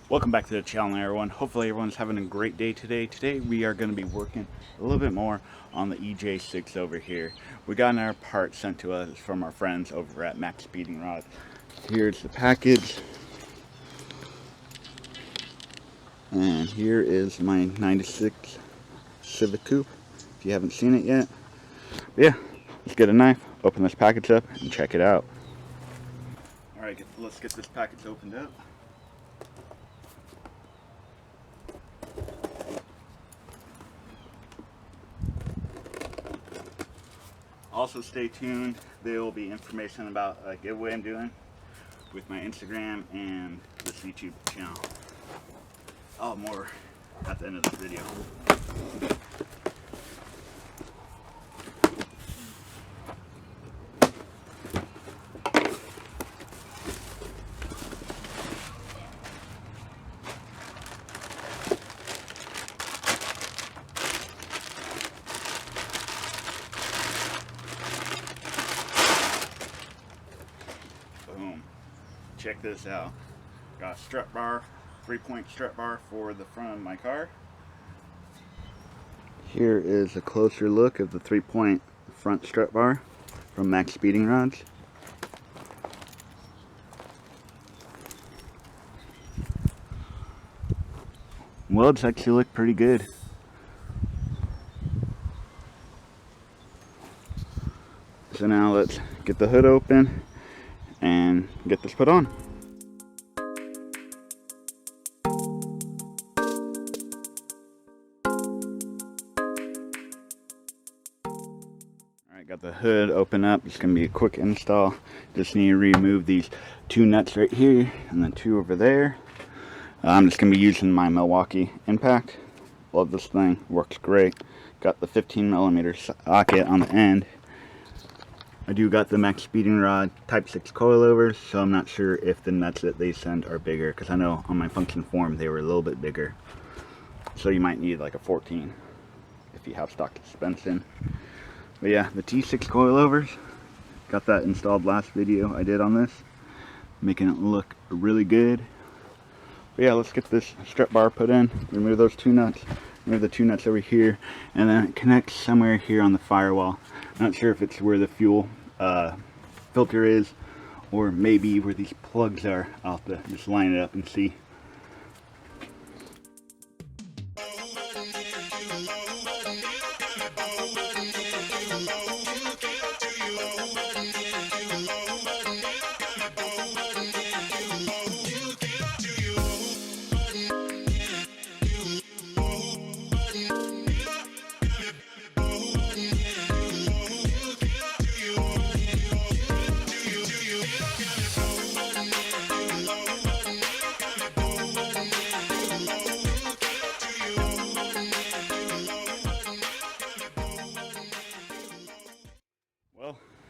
Welcome back to the channel, everyone. Hopefully everyone's having a great day today. Today we are going to be working a little bit more on the EJ6 over here. We got our part sent to us from our friends over at MaxpeedingRods. Here's the package. And here is my 96 Civic coupe, if you haven't seen it yet. But yeah, let's get a knife, open this package up, and check it out. Alright, let's get this package opened up. Also stay tuned, there will be information about a giveaway I'm doing with my Instagram and this YouTube channel. Oh, more at the end of this video. Boom. Check this out. Got a strut bar, 3-point strut bar for the front of my car. Here is a closer look of the 3-point front strut bar from MaxpeedingRods. Well, it's actually look pretty good. So now let's get the hood open and get this put on. Alright, got the hood open up. It's going to be a quick install. Just need to remove these 2 nuts right here and then 2 over there. I'm just going to be using my Milwaukee impact. Love this thing, works great. Got the 15mm socket on the end. I do got the MaxpeedingRod Type 6 coilovers, so I'm not sure if the nuts that they send are bigger, because I know on my function form they were a little bit bigger. So you might need like a 14 if you have stock suspension. But yeah, the T6 coilovers, got that installed last video I did on this, making it look really good. But yeah, let's get this strut bar put in, remove those 2 nuts, remove the 2 nuts over here, and then it connects somewhere here on the firewall. Not sure if it's where the fuel filter is, or maybe where these plugs are. I'll have to just line it up and see.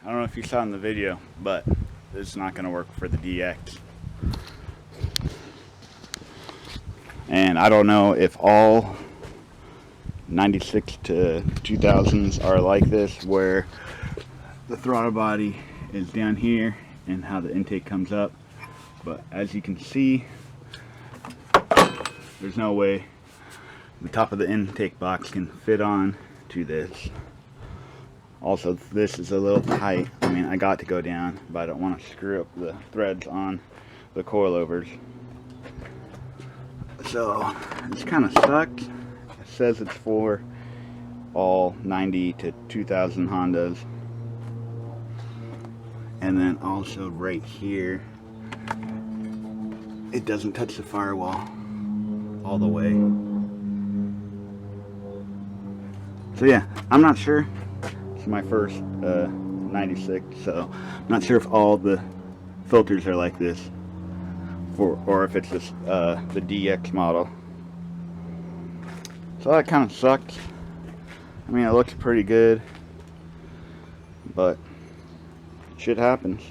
I don't know if you saw in the video, but it's not going to work for the DX. And I don't know if all 96 to 2000s are like this, where the throttle body is down here and how the intake comes up. But as you can see, there's no way the top of the intake box can fit on to this. Also, this is a little tight. I mean, I got to go down, but I don't want to screw up the threads on the coilovers. So, it's kind of sucks. It says it's for all 90 to 2000 Hondas. And then also right here, it doesn't touch the firewall all the way. So yeah, I'm not sure. It's my first 96, so I'm not sure if all the filters are like this, or if it's just the DX model. So that kind of sucks. I mean, it looks pretty good, but shit happens.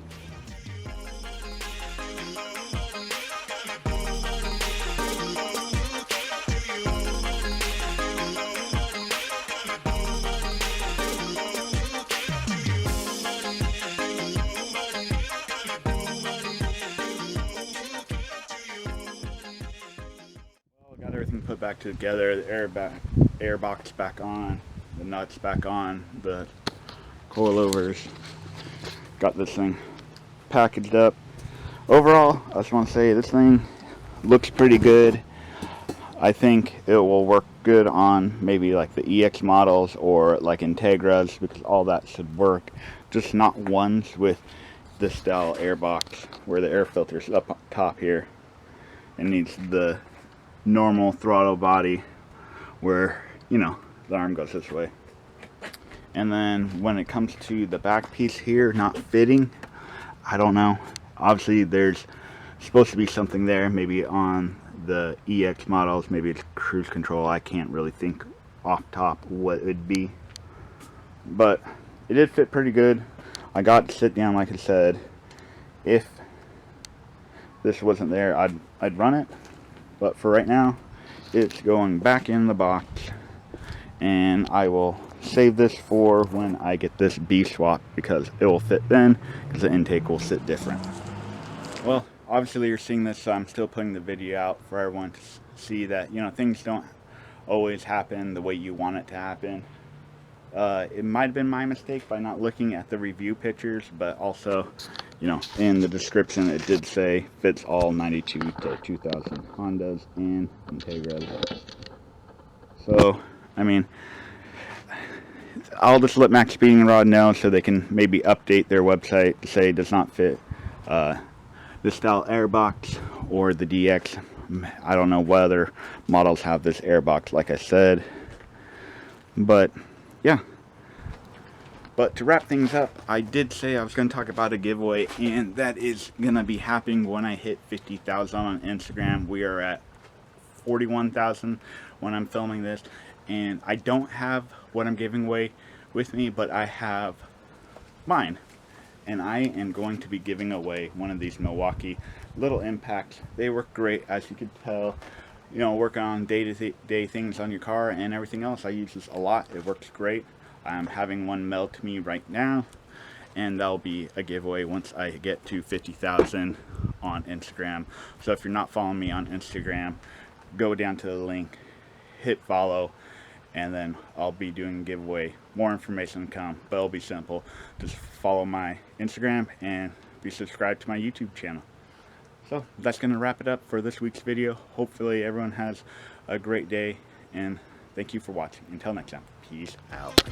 everything put back together, the air box back on, the nuts back on, the coilovers. Got this thing packaged up. Overall, I just want to say this thing looks pretty good. I think it will work good on maybe like the EX models or like Integras, because all that should work. Just not ones with this style air box where the air filter's up top here. It needs the normal throttle body where, you know, the arm goes this way. And then when it comes to the back piece here not fitting, I don't know. Obviously there's supposed to be something there, maybe on the EX models, maybe it's cruise control. I can't really think off top what it would be, but it did fit pretty good. I got to sit down, like I said. If this wasn't there, I'd run it, but for right now it's going back in the box, and I will save this for when I get this B swap, because it will fit then, because the intake will sit different. Well, obviously you're seeing this, so I'm still putting the video out for everyone to see that, you know, things don't always happen the way you want it to happen. It might have been my mistake by not looking at the review pictures, but also, you know, in the description it did say fits all 92 to 2000 Hondas and Integras. So, I mean, I'll just let MaxpeedingRod know so they can maybe update their website to say it does not fit this style airbox or the DX. I don't know what other models have this airbox, like I said. But yeah. But to wrap things up, I did say I was going to talk about a giveaway, and that is going to be happening when I hit 50,000 on Instagram. We are at 41,000 when I'm filming this, and I don't have what I'm giving away with me, but I have mine. And I am going to be giving away one of these Milwaukee Little Impacts. They work great, as you can tell. You know, working on day-to-day things on your car and everything else. I use this a lot. It works great. I'm having one mailed to me right now, and that'll be a giveaway once I get to 50,000 on Instagram. So if you're not following me on Instagram, go down to the link, hit follow, and then I'll be doing a giveaway. More information to come, but it'll be simple. Just follow my Instagram and be subscribed to my YouTube channel. So that's going to wrap it up for this week's video. Hopefully everyone has a great day, and thank you for watching. Until next time, peace out.